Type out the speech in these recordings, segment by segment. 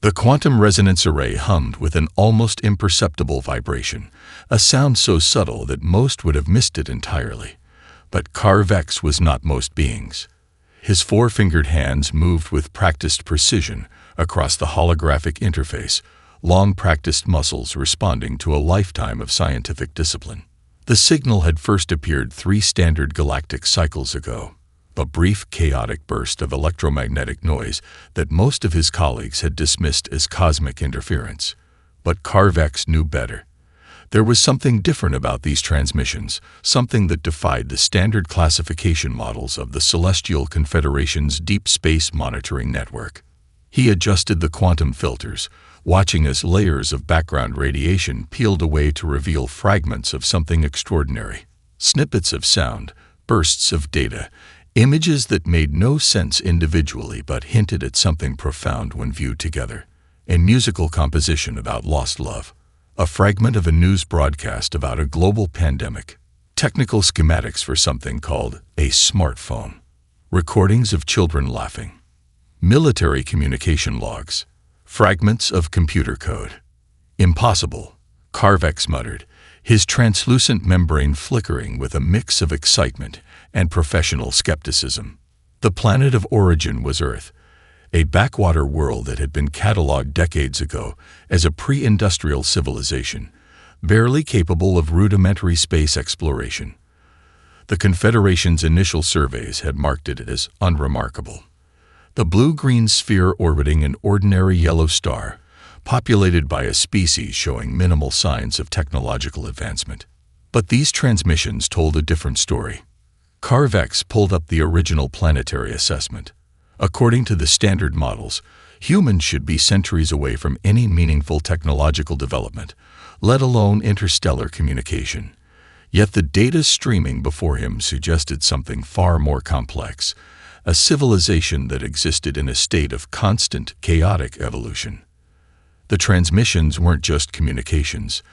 The quantum resonance array hummed with an almost imperceptible vibration, a sound so subtle that most would have missed it entirely. But Carvex was not most beings. His four-fingered hands moved with practiced precision across the holographic interface, long-practiced muscles responding to a lifetime of scientific discipline. The signal had first appeared 3 standard galactic cycles ago, a brief, chaotic burst of electromagnetic noise that most of his colleagues had dismissed as cosmic interference. But Carvex knew better. There was something different about these transmissions, something that defied the standard classification models of the Celestial Confederation's Deep Space Monitoring Network. He adjusted the quantum filters, watching as layers of background radiation peeled away to reveal fragments of something extraordinary. Snippets of sound, bursts of data, images that made no sense individually but hinted at something profound when viewed together. A musical composition about lost love. A fragment of a news broadcast about a global pandemic. Technical schematics for something called a smartphone. Recordings of children laughing. Military communication logs. Fragments of computer code. Impossible, Carvex muttered, his translucent membrane flickering with a mix of excitement and professional skepticism. The planet of origin was Earth, a backwater world that had been catalogued decades ago as a pre-industrial civilization, barely capable of rudimentary space exploration. The Confederation's initial surveys had marked it as unremarkable. The blue-green sphere orbiting an ordinary yellow star, populated by a species showing minimal signs of technological advancement. But these transmissions told a different story. Carvex pulled up the original planetary assessment. According to the standard models, humans should be centuries away from any meaningful technological development, let alone interstellar communication. Yet the data streaming before him suggested something far more complex, a civilization that existed in a state of constant, chaotic evolution. The transmissions weren't just communications.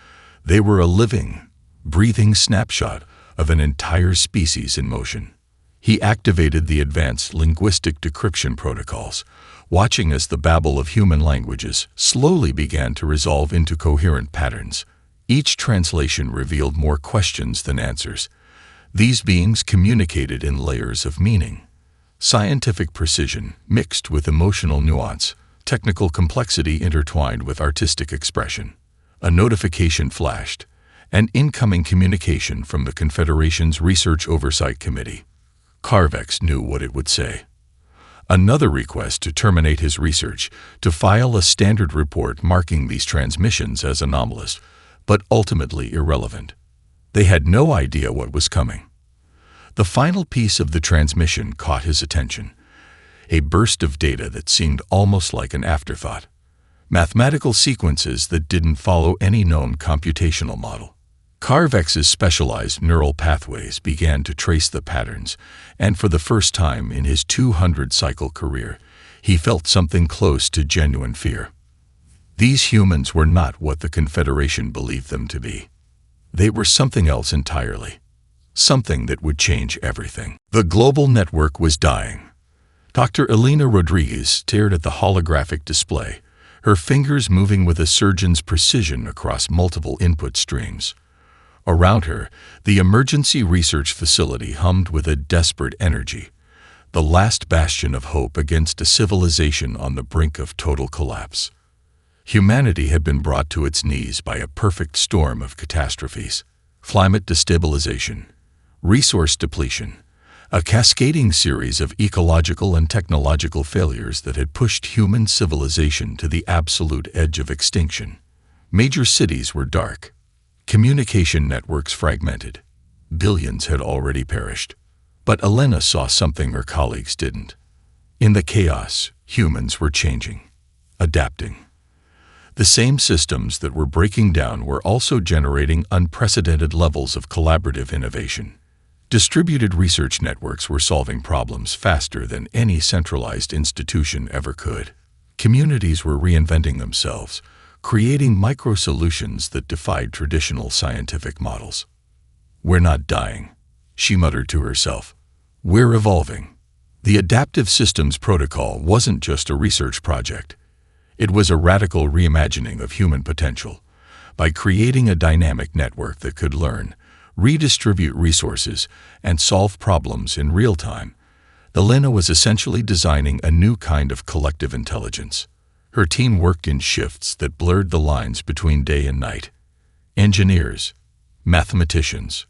They were a living, breathing snapshot of an entire species in motion. He activated the advanced linguistic decryption protocols, watching as the babble of human languages slowly began to resolve into coherent patterns. Each translation revealed more questions than answers. These beings communicated in layers of meaning. Scientific precision mixed with emotional nuance, technical complexity intertwined with artistic expression. A notification flashed, an incoming communication from the Confederation's Research Oversight Committee. Carvex knew what it would say. Another request to terminate his research, to file a standard report marking these transmissions as anomalous, but ultimately irrelevant. They had no idea what was coming. The final piece of the transmission caught his attention, a burst of data that seemed almost like an afterthought. Mathematical sequences that didn't follow any known computational model. Carvex's specialized neural pathways began to trace the patterns, and for the first time in his 200-cycle career, he felt something close to genuine fear. These humans were not what the Confederation believed them to be. They were something else entirely. Something that would change everything. The global network was dying. Dr. Elena Rodriguez stared at the holographic display, her fingers moving with a surgeon's precision across multiple input streams. Around her, the emergency research facility hummed with a desperate energy, the last bastion of hope against a civilization on the brink of total collapse. Humanity had been brought to its knees by a perfect storm of catastrophes: climate destabilization, resource depletion, a cascading series of ecological and technological failures that had pushed human civilization to the absolute edge of extinction. Major cities were dark. Communication networks fragmented. Billions had already perished. But Elena saw something her colleagues didn't. In the chaos, humans were changing, adapting. The same systems that were breaking down were also generating unprecedented levels of collaborative innovation. Distributed research networks were solving problems faster than any centralized institution ever could. Communities were reinventing themselves, creating micro-solutions that defied traditional scientific models. "We're not dying," she muttered to herself. "We're evolving." The Adaptive Systems Protocol wasn't just a research project. It was a radical reimagining of human potential. By creating a dynamic network that could learn, redistribute resources, and solve problems in real time, Elena was essentially designing a new kind of collective intelligence. Her team worked in shifts that blurred the lines between day and night. Engineers, mathematicians,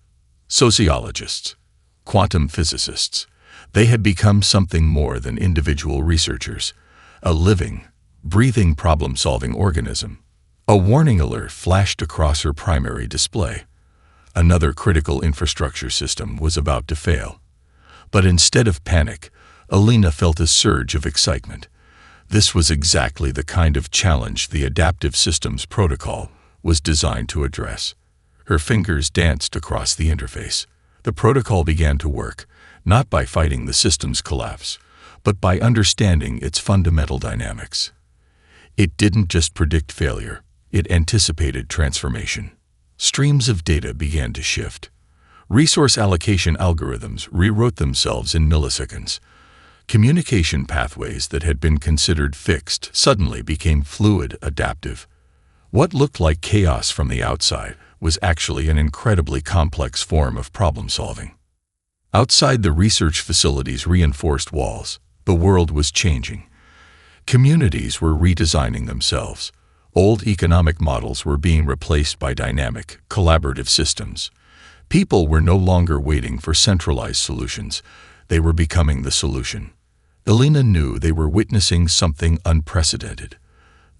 sociologists, quantum physicists, they had become something more than individual researchers, a living, breathing problem-solving organism. A warning alert flashed across her primary display. Another critical infrastructure system was about to fail. But instead of panic, Elena felt a surge of excitement. This was exactly the kind of challenge the Adaptive Systems Protocol was designed to address. Her fingers danced across the interface. The protocol began to work, not by fighting the system's collapse, but by understanding its fundamental dynamics. It didn't just predict failure, it anticipated transformation. Streams of data began to shift. Resource allocation algorithms rewrote themselves in milliseconds. Communication pathways that had been considered fixed suddenly became fluid, adaptive. What looked like chaos from the outside was actually an incredibly complex form of problem-solving. Outside the research facility's reinforced walls, the world was changing. Communities were redesigning themselves. Old economic models were being replaced by dynamic, collaborative systems. People were no longer waiting for centralized solutions. They were becoming the solution. Elena knew they were witnessing something unprecedented.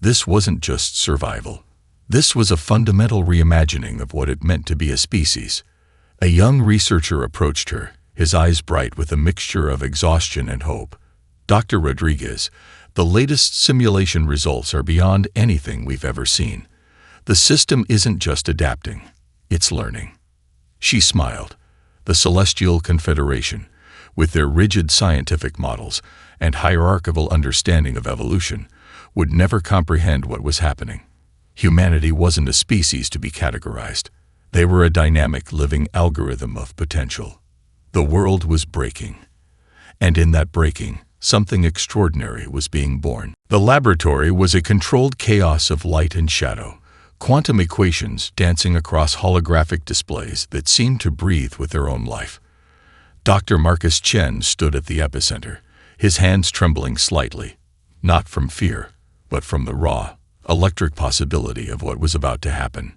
This wasn't just survival. This was a fundamental reimagining of what it meant to be a species. A young researcher approached her, his eyes bright with a mixture of exhaustion and hope. "Dr. Rodriguez, the latest simulation results are beyond anything we've ever seen. The system isn't just adapting, it's learning." She smiled. The Celestial Confederation, with their rigid scientific models and hierarchical understanding of evolution, would never comprehend what was happening. Humanity wasn't a species to be categorized. They were a dynamic, living algorithm of potential. The world was breaking. And in that breaking, something extraordinary was being born. The laboratory was a controlled chaos of light and shadow, quantum equations dancing across holographic displays that seemed to breathe with their own life. Dr. Marcus Chen stood at the epicenter, his hands trembling slightly, not from fear, but from the raw, electric possibility of what was about to happen.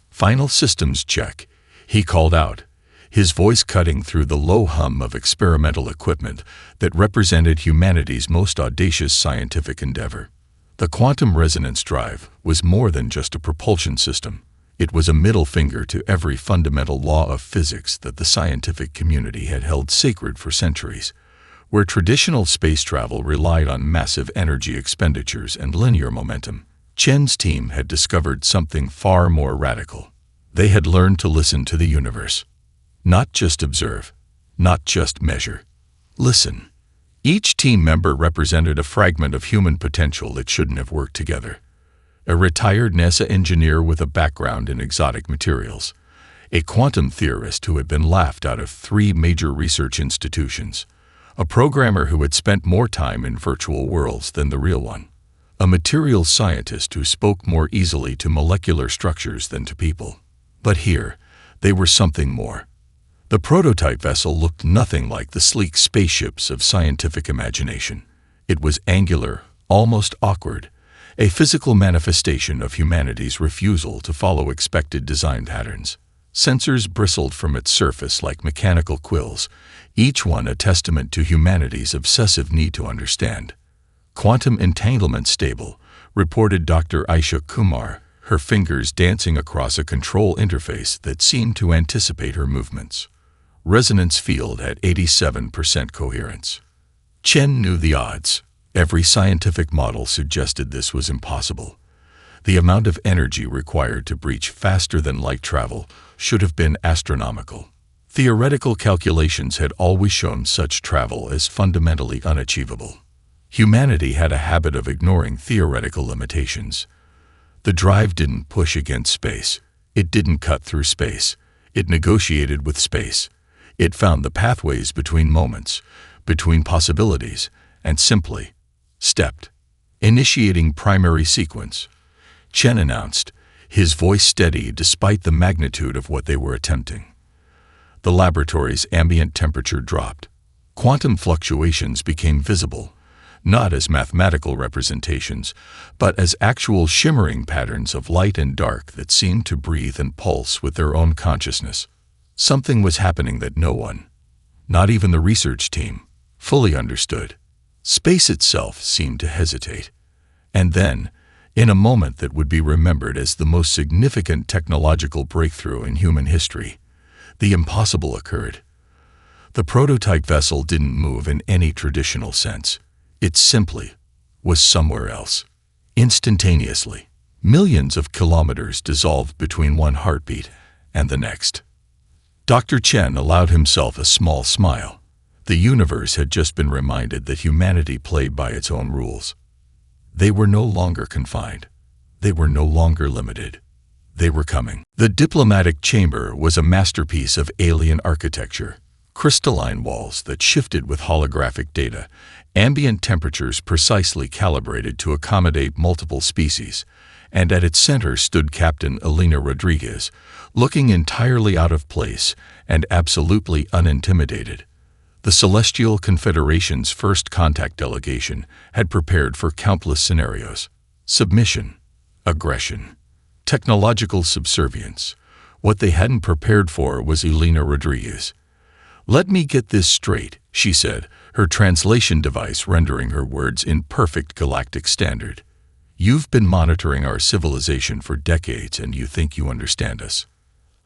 "Final systems check," he called out, his voice cutting through the low hum of experimental equipment that represented humanity's most audacious scientific endeavor. The quantum resonance drive was more than just a propulsion system. It was a middle finger to every fundamental law of physics that the scientific community had held sacred for centuries. Where traditional space travel relied on massive energy expenditures and linear momentum, Chen's team had discovered something far more radical. They had learned to listen to the universe. Not just observe, not just measure. Listen. Each team member represented a fragment of human potential that shouldn't have worked together. A retired NASA engineer with a background in exotic materials. A quantum theorist who had been laughed out of 3 major research institutions. A programmer who had spent more time in virtual worlds than the real one. A materials scientist who spoke more easily to molecular structures than to people. But here, they were something more. The prototype vessel looked nothing like the sleek spaceships of scientific imagination. It was angular, almost awkward, a physical manifestation of humanity's refusal to follow expected design patterns. Sensors bristled from its surface like mechanical quills, each one a testament to humanity's obsessive need to understand. "Quantum entanglement stable," reported Dr. Aisha Kumar, her fingers dancing across a control interface that seemed to anticipate her movements. Resonance field at 87% coherence. Chen knew the odds. Every scientific model suggested this was impossible. The amount of energy required to breach faster than light travel should have been astronomical. Theoretical calculations had always shown such travel as fundamentally unachievable. Humanity had a habit of ignoring theoretical limitations. The drive didn't push against space. It didn't cut through space. It negotiated with space. It found the pathways between moments, between possibilities, and simply stepped. Initiating primary sequence, Chen announced, his voice steady despite the magnitude of what they were attempting. The laboratory's ambient temperature dropped. Quantum fluctuations became visible, not as mathematical representations, but as actual shimmering patterns of light and dark that seemed to breathe and pulse with their own consciousness. Something was happening that no one, not even the research team, fully understood. Space itself seemed to hesitate. And then, in a moment that would be remembered as the most significant technological breakthrough in human history, the impossible occurred. The prototype vessel didn't move in any traditional sense. It simply was somewhere else. Instantaneously, millions of kilometers dissolved between one heartbeat and the next. Dr. Chen allowed himself a small smile. The universe had just been reminded that humanity played by its own rules. They were no longer confined. They were no longer limited. They were coming. The diplomatic chamber was a masterpiece of alien architecture. Crystalline walls that shifted with holographic data, ambient temperatures precisely calibrated to accommodate multiple species, and at its center stood Captain Elena Rodriguez, looking entirely out of place and absolutely unintimidated. The Celestial Confederation's first contact delegation had prepared for countless scenarios: submission, aggression, technological subservience. What they hadn't prepared for was Elena Rodriguez. "Let me get this straight," she said, her translation device rendering her words in perfect galactic standard. "You've been monitoring our civilization for decades and you think you understand us."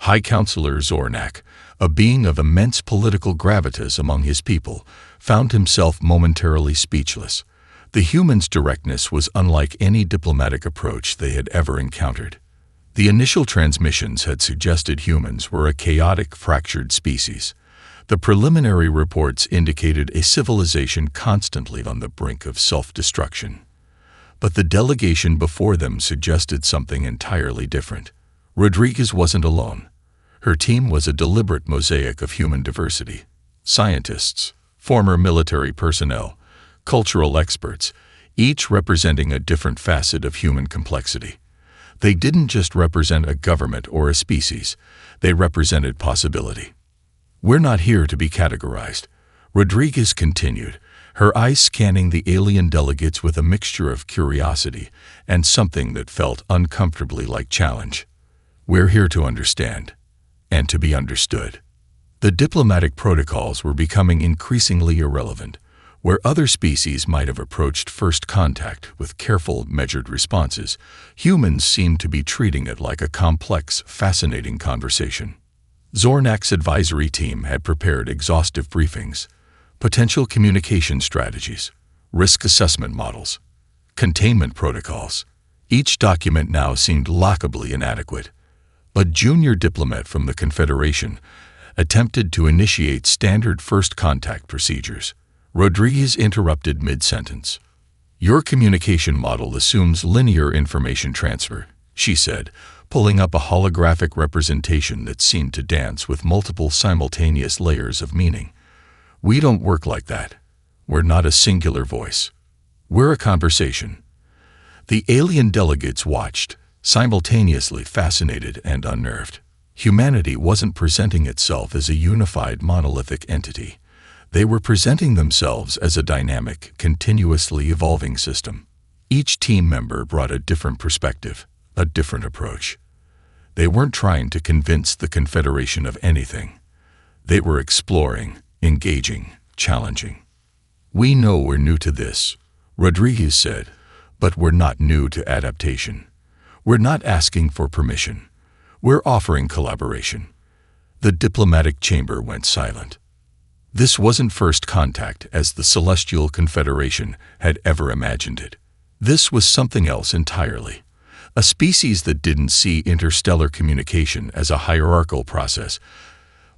High Counselor Zornak, a being of immense political gravitas among his people, found himself momentarily speechless. The humans' directness was unlike any diplomatic approach they had ever encountered. The initial transmissions had suggested humans were a chaotic, fractured species. The preliminary reports indicated a civilization constantly on the brink of self-destruction. But the delegation before them suggested something entirely different. Rodriguez wasn't alone. Her team was a deliberate mosaic of human diversity. Scientists, former military personnel, cultural experts, each representing a different facet of human complexity. They didn't just represent a government or a species, they represented possibility. "We're not here to be categorized," Rodriguez continued, her eyes scanning the alien delegates with a mixture of curiosity and something that felt uncomfortably like challenge. "We're here to understand, and to be understood." The diplomatic protocols were becoming increasingly irrelevant. Where other species might have approached first contact with careful, measured responses, humans seemed to be treating it like a complex, fascinating conversation. Zornak's advisory team had prepared exhaustive briefings, potential communication strategies, risk assessment models, containment protocols. Each document now seemed laughably inadequate. A junior diplomat from the Confederation attempted to initiate standard first contact procedures. Rodriguez interrupted mid-sentence. "Your communication model assumes linear information transfer," she said, pulling up a holographic representation that seemed to dance with multiple simultaneous layers of meaning. "We don't work like that. We're not a singular voice. We're a conversation." The alien delegates watched, simultaneously fascinated and unnerved. Humanity wasn't presenting itself as a unified monolithic entity. They were presenting themselves as a dynamic, continuously evolving system. Each team member brought a different perspective, a different approach. They weren't trying to convince the Confederation of anything. They were exploring, engaging, challenging. "We know we're new to this," Rodriguez said, "but we're not new to adaptation. We're not asking for permission. We're offering collaboration." The diplomatic chamber went silent. This wasn't first contact as the Celestial Confederation had ever imagined it. This was something else entirely. A species that didn't see interstellar communication as a hierarchical process,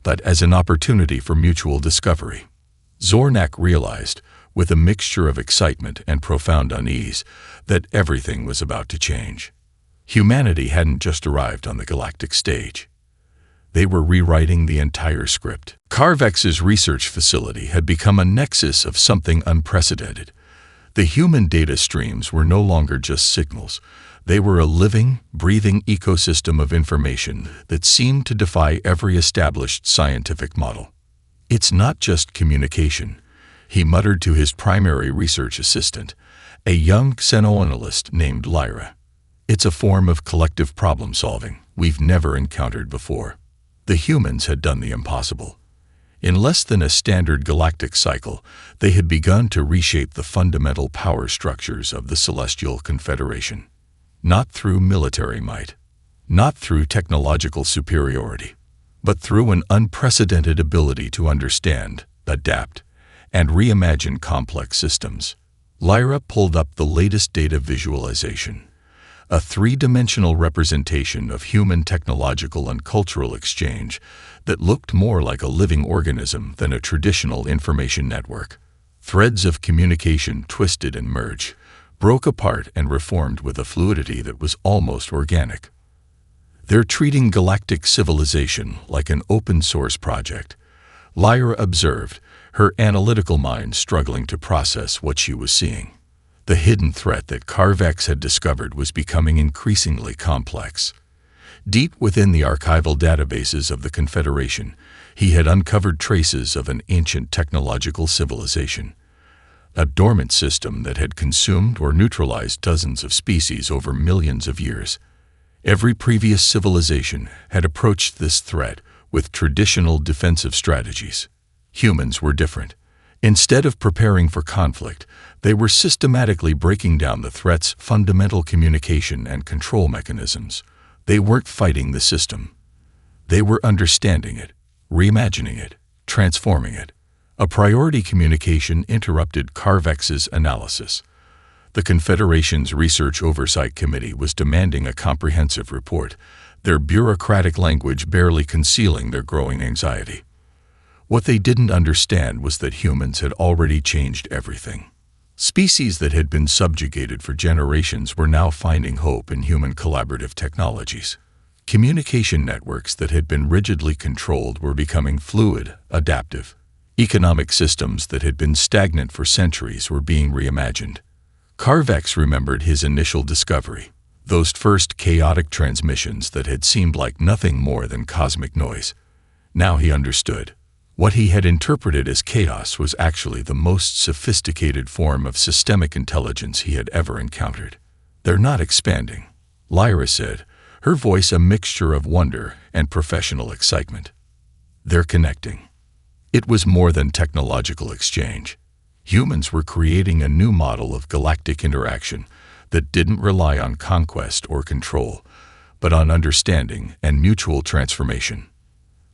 but as an opportunity for mutual discovery. Zornak realized, with a mixture of excitement and profound unease, that everything was about to change. Humanity hadn't just arrived on the galactic stage. They were rewriting the entire script. Carvex's research facility had become a nexus of something unprecedented. The human data streams were no longer just signals. They were a living, breathing ecosystem of information that seemed to defy every established scientific model. "It's not just communication," he muttered to his primary research assistant, a young xenoanalyst named Lyra. "It's a form of collective problem-solving we've never encountered before." The humans had done the impossible. In less than a standard galactic cycle, they had begun to reshape the fundamental power structures of the Celestial Confederation. Not through military might, not through technological superiority, but through an unprecedented ability to understand, adapt, and reimagine complex systems. Lyra pulled up the latest data visualization, a three-dimensional representation of human technological and cultural exchange that looked more like a living organism than a traditional information network. Threads of communication twisted and merged, broke apart and reformed with a fluidity that was almost organic. "They're treating galactic civilization like an open-source project," Lyra observed, her analytical mind struggling to process what she was seeing. The hidden threat that Carvex had discovered was becoming increasingly complex. Deep within the archival databases of the Confederation, he had uncovered traces of an ancient technological civilization, a dormant system that had consumed or neutralized dozens of species over millions of years. Every previous civilization had approached this threat with traditional defensive strategies. Humans were different. Instead of preparing for conflict, they were systematically breaking down the threat's fundamental communication and control mechanisms. They weren't fighting the system. They were understanding it, reimagining it, transforming it. A priority communication interrupted Carvex's analysis. The Confederation's Research Oversight Committee was demanding a comprehensive report, their bureaucratic language barely concealing their growing anxiety. What they didn't understand was that humans had already changed everything. Species that had been subjugated for generations were now finding hope in human collaborative technologies. Communication networks that had been rigidly controlled were becoming fluid, adaptive. Economic systems that had been stagnant for centuries were being reimagined. Carvex remembered his initial discovery, those first chaotic transmissions that had seemed like nothing more than cosmic noise. Now he understood. What he had interpreted as chaos was actually the most sophisticated form of systemic intelligence he had ever encountered. "They're not expanding," Lyra said, her voice a mixture of wonder and professional excitement. "They're connecting." It was more than technological exchange. Humans were creating a new model of galactic interaction that didn't rely on conquest or control, but on understanding and mutual transformation.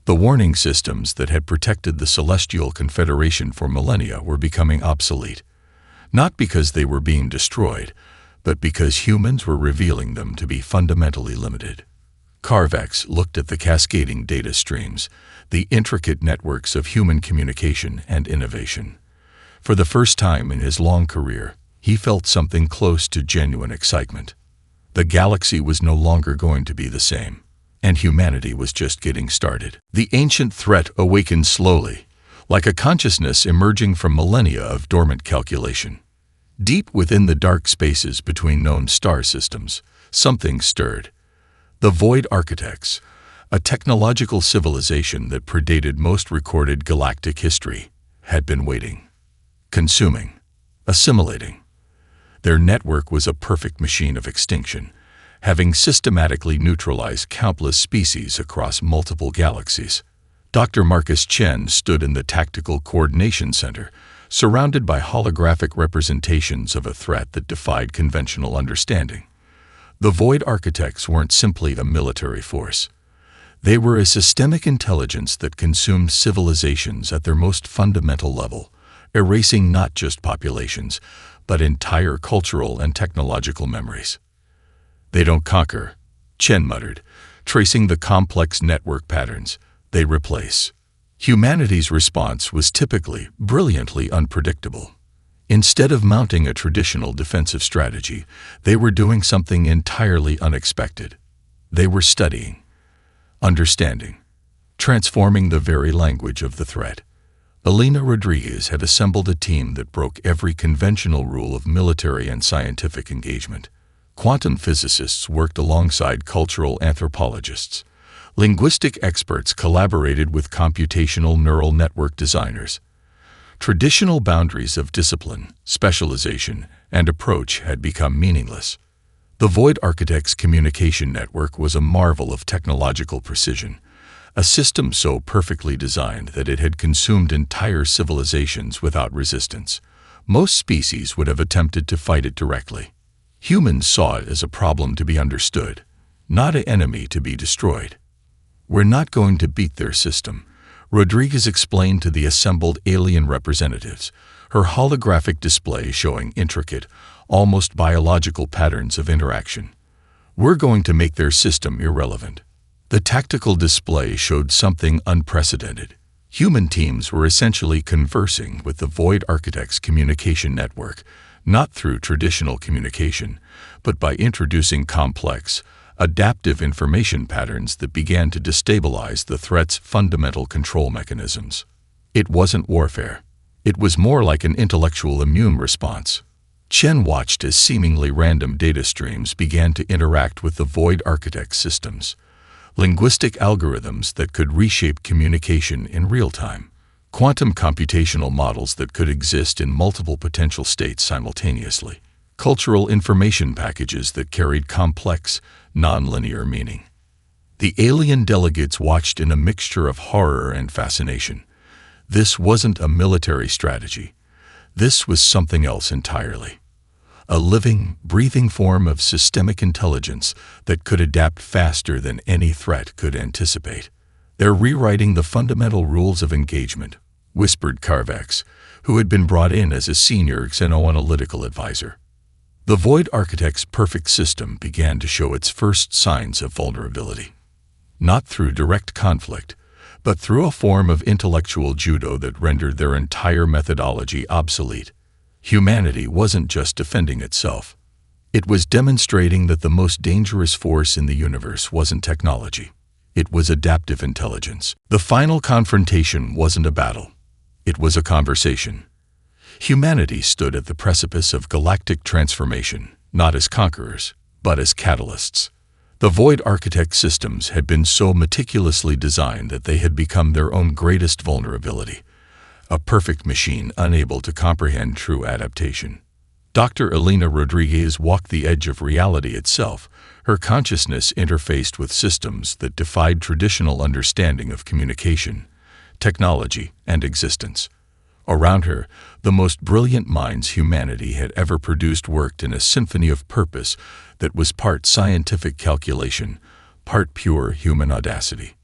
The warning systems that had protected the Celestial Confederation for millennia were becoming obsolete, not because they were being destroyed, but because humans were revealing them to be fundamentally limited. Carvex looked at the cascading data streams, the intricate networks of human communication and innovation. For the first time in his long career, he felt something close to genuine excitement. The galaxy was no longer going to be the same, and humanity was just getting started. The ancient threat awakened slowly, like a consciousness emerging from millennia of dormant calculation. Deep within the dark spaces between known star systems, something stirred. The Void Architects, a technological civilization that predated most recorded galactic history, had been waiting, consuming, assimilating. Their network was a perfect machine of extinction, having systematically neutralized countless species across multiple galaxies. Dr. Marcus Chen stood in the Tactical Coordination Center, surrounded by holographic representations of a threat that defied conventional understanding. The Void Architects weren't simply a military force. They were a systemic intelligence that consumed civilizations at their most fundamental level, erasing not just populations, but entire cultural and technological memories. "They don't conquer," Chen muttered, tracing the complex network patterns. "They replace." Humanity's response was typically brilliantly unpredictable. Instead of mounting a traditional defensive strategy, they were doing something entirely unexpected. They were studying, understanding, transforming the very language of the threat. Elena Rodriguez had assembled a team that broke every conventional rule of military and scientific engagement. Quantum physicists worked alongside cultural anthropologists. Linguistic experts collaborated with computational neural network designers. Traditional boundaries of discipline, specialization, and approach had become meaningless. The Void Architects communication network was a marvel of technological precision, a system so perfectly designed that it had consumed entire civilizations without resistance. Most species would have attempted to fight it directly. Humans saw it as a problem to be understood, not an enemy to be destroyed. "We're not going to beat their system," Rodriguez explained to the assembled alien representatives, her holographic display showing intricate, almost biological patterns of interaction. "We're going to make their system irrelevant." The tactical display showed something unprecedented. Human teams were essentially conversing with the Void Architects communication network, not through traditional communication, but by introducing complex, adaptive information patterns that began to destabilize the threat's fundamental control mechanisms. It wasn't warfare. It was more like an intellectual immune response. Chen watched as seemingly random data streams began to interact with the Void Architects systems. Linguistic algorithms that could reshape communication in real time. Quantum computational models that could exist in multiple potential states simultaneously. Cultural information packages that carried complex, nonlinear meaning. The alien delegates watched in a mixture of horror and fascination. This wasn't a military strategy. This was something else entirely. A living, breathing form of systemic intelligence that could adapt faster than any threat could anticipate. "They're rewriting the fundamental rules of engagement," whispered Carvex, who had been brought in as a senior xenoanalytical advisor. The Void Architects' perfect system began to show its first signs of vulnerability. Not through direct conflict, but through a form of intellectual judo that rendered their entire methodology obsolete. Humanity wasn't just defending itself. It was demonstrating that the most dangerous force in the universe wasn't technology. It was adaptive intelligence. The final confrontation wasn't a battle. It was a conversation. Humanity stood at the precipice of galactic transformation, not as conquerors, but as catalysts. The Void Architect systems had been so meticulously designed that they had become their own greatest vulnerability. A perfect machine unable to comprehend true adaptation. Dr. Elena Rodriguez walked the edge of reality itself, her consciousness interfaced with systems that defied traditional understanding of communication, technology, and existence. Around her, the most brilliant minds humanity had ever produced worked in a symphony of purpose that was part scientific calculation, part pure human audacity.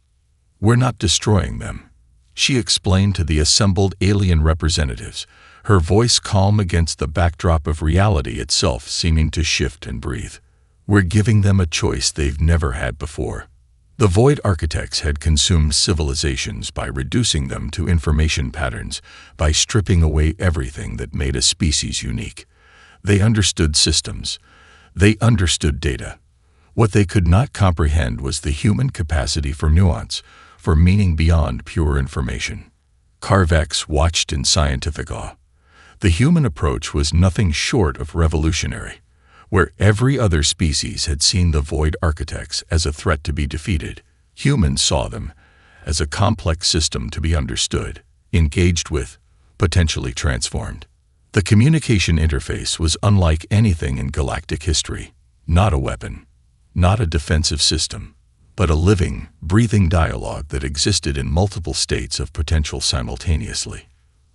"We're not destroying them," she explained to the assembled alien representatives, her voice calm against the backdrop of reality itself seeming to shift and breathe. "We're giving them a choice they've never had before." The Void Architects had consumed civilizations by reducing them to information patterns, by stripping away everything that made a species unique. They understood systems. They understood data. What they could not comprehend was the human capacity for nuance, for meaning beyond pure information. Carvex watched in scientific awe. The human approach was nothing short of revolutionary. Where every other species had seen the Void Architects as a threat to be defeated, humans saw them as a complex system to be understood, engaged with, potentially transformed. The communication interface was unlike anything in galactic history. Not a weapon, not a defensive system, but a living, breathing dialogue that existed in multiple states of potential simultaneously.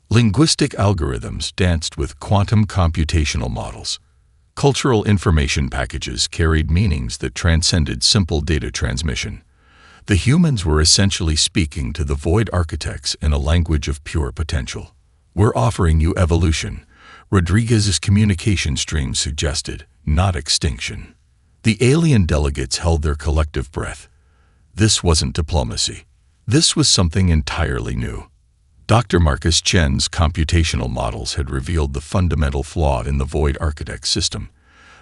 Linguistic algorithms danced with quantum computational models. Cultural information packages carried meanings that transcended simple data transmission. The humans were essentially speaking to the Void Architects in a language of pure potential. "We're offering you evolution," Rodriguez's communication stream suggested, not extinction. The alien delegates held their collective breath. This wasn't diplomacy. This was something entirely new. Dr. Marcus Chen's computational models had revealed the fundamental flaw in the Void Architect system,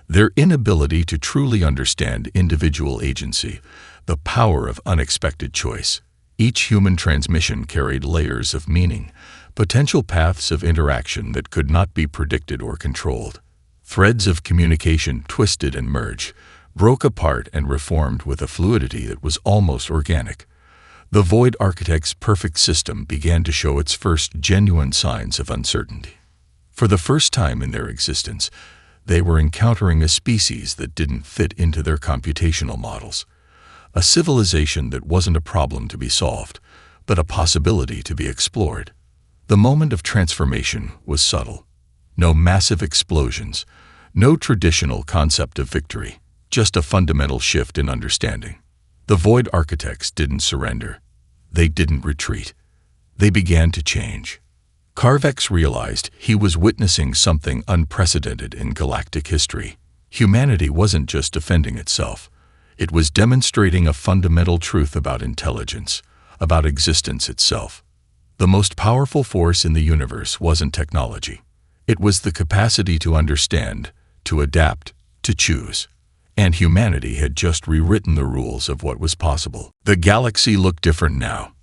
their inability to truly understand individual agency, the power of unexpected choice. Each human transmission carried layers of meaning, potential paths of interaction that could not be predicted or controlled. Threads of communication twisted and merged, broke apart and reformed with a fluidity that was almost organic. The Void Architect's perfect system began to show its first genuine signs of uncertainty. For the first time in their existence, they were encountering a species that didn't fit into their computational models. A civilization that wasn't a problem to be solved, but a possibility to be explored. The moment of transformation was subtle. No massive explosions, no traditional concept of victory, just a fundamental shift in understanding. The Void Architects didn't surrender. They didn't retreat. They began to change. Carvex realized he was witnessing something unprecedented in galactic history. Humanity wasn't just defending itself. It was demonstrating a fundamental truth about intelligence, about existence itself. The most powerful force in the universe wasn't technology. It was the capacity to understand, to adapt, to choose. And humanity had just rewritten the rules of what was possible. The galaxy looked different now.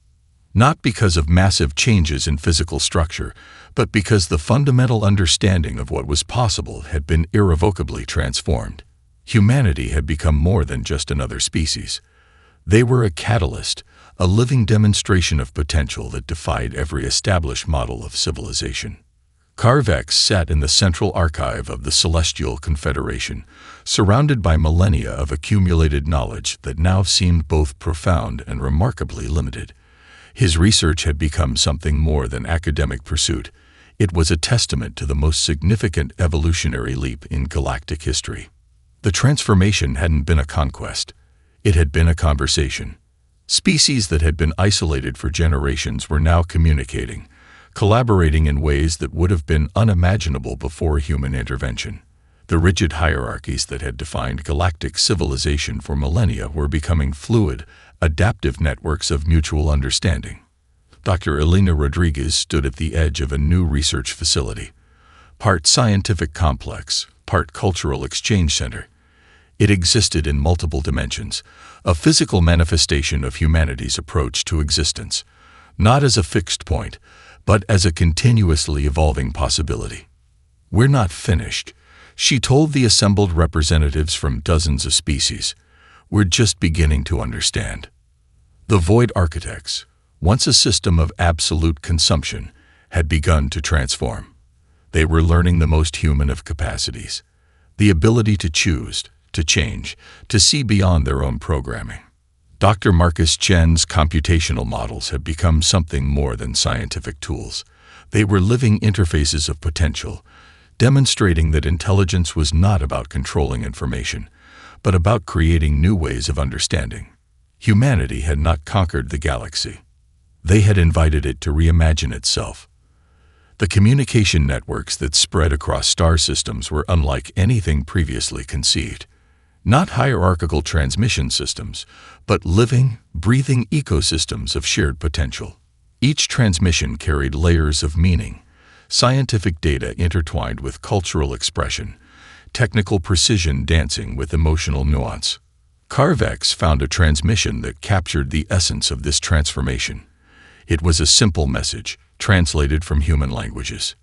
Not because of massive changes in physical structure, but because the fundamental understanding of what was possible had been irrevocably transformed. Humanity had become more than just another species. They were a catalyst, a living demonstration of potential that defied every established model of civilization. Carvex sat in the central archive of the Celestial Confederation, surrounded by millennia of accumulated knowledge that now seemed both profound and remarkably limited. His research had become something more than academic pursuit. It was a testament to the most significant evolutionary leap in galactic history. The transformation hadn't been a conquest. It had been a conversation. Species that had been isolated for generations were now communicating, collaborating in ways that would have been unimaginable before human intervention. The rigid hierarchies that had defined galactic civilization for millennia were becoming fluid, adaptive networks of mutual understanding. Dr. Elena Rodriguez stood at the edge of a new research facility, part scientific complex, part cultural exchange center. It existed in multiple dimensions, a physical manifestation of humanity's approach to existence, not as a fixed point, but as a continuously evolving possibility. "We're not finished," she told the assembled representatives from dozens of species. "We're just beginning to understand." The Void Architects, once a system of absolute consumption, had begun to transform. They were learning the most human of capacities, the ability to choose, to change, to see beyond their own programming. Dr. Marcus Chen's computational models had become something more than scientific tools. They were living interfaces of potential, demonstrating that intelligence was not about controlling information, but about creating new ways of understanding. Humanity had not conquered the galaxy. They had invited it to reimagine itself. The communication networks that spread across star systems were unlike anything previously conceived. Not hierarchical transmission systems, but living, breathing ecosystems of shared potential. Each transmission carried layers of meaning, scientific data intertwined with cultural expression, technical precision dancing with emotional nuance. Carvex found a transmission that captured the essence of this transformation. It was a simple message, translated from human languages.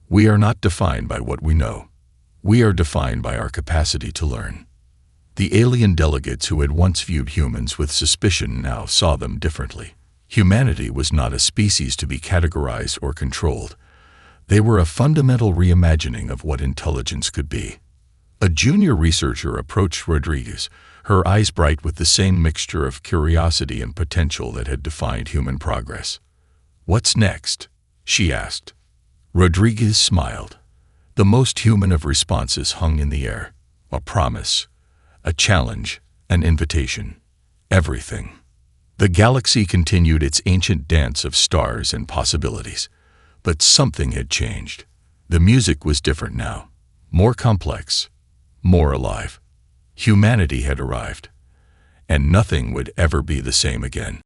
"We are not defined by what we know. We are defined by our capacity to learn." The alien delegates who had once viewed humans with suspicion now saw them differently. Humanity was not a species to be categorized or controlled. They were a fundamental reimagining of what intelligence could be. A junior researcher approached Rodriguez, her eyes bright with the same mixture of curiosity and potential that had defined human progress. "What's next?" she asked. Rodriguez smiled. The most human of responses hung in the air. A promise, a challenge, an invitation. Everything. The galaxy continued its ancient dance of stars and possibilities. But something had changed. The music was different now, more complex, more alive. Humanity had arrived, and nothing would ever be the same again.